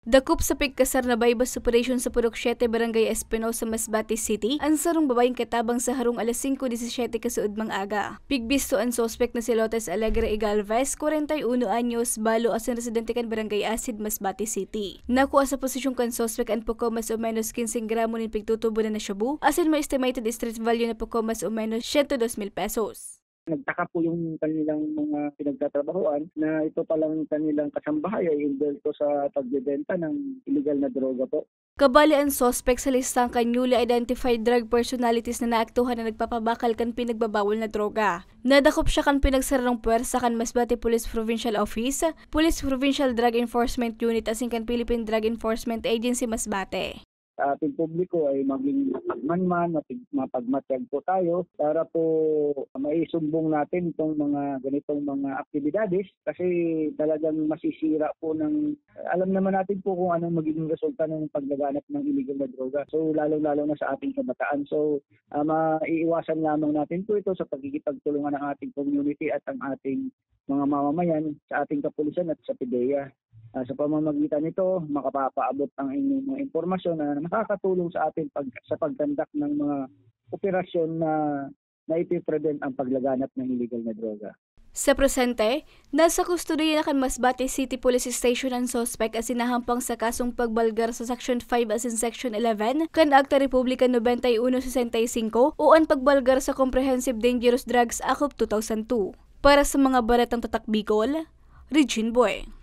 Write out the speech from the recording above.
Dakop sa pigkasar na baybas operation sa Purok 7 Barangay Espinosa, Masbate City, ang sarong babayeng katabang sa harong alas 5:17 kasuod aga. Pigbisto ang sospek na si Lotes Alegre Igalvez, 41 anyos, balo asin residente kan Barangay Asid, Masbate City. Nakuha sa posisyon kan sospek ang poko mas o menos 15 gramo ng pigtutubo na shabu, asin may estimated street value na poko mas o menos 102,000 pesos. Nagtaka po yung kanilang mga pinagtatrabahoan na ito palang kanilang kasambahay ay involved sa pagbebenta ng illegal na droga po. Kabali ang sospek sa listang kan newly identified drug personalities na naaktuhan na nagpapabakal kan pinagbabawal na droga. Nadakop siya kan pinagsarang puwersa kan Masbate Police Provincial Office, Police Provincial Drug Enforcement Unit asin kan Philippine Drug Enforcement Agency Masbate. Sa ating publiko ay maging mapagmanman, mapagmatyag po tayo para po maisumbong natin itong mga ganitong mga aktibidades kasi talagang masisira po alam naman natin po kung anong magiging resulta ng paglaganap ng illegal na droga. So lalo-lalo na sa ating kabataan. So maiiwasan lamang natin po ito sa pagkikipagtulungan ng ating community at ang ating mga mamamayan sa ating kapulisan at sa PDEA. Sa pamamagitan nito, makapapaabot ang inyong mga impormasyon na makakatulong sa atin sa pagkandak ng mga operasyon na ipiprevent ang paglaganap ng illegal na droga. Sa presente, nasa kustodiya na kan Masbate City Police Station ang sospek as sinahampang sa kasong pagbalgar sa Section 5 as in Section 11 kan Akta Republika 9165 o ang pagbalgar sa Comprehensive Dangerous Drugs Act of 2002. Para sa mga baratang tatak Bicol, Regine Boy.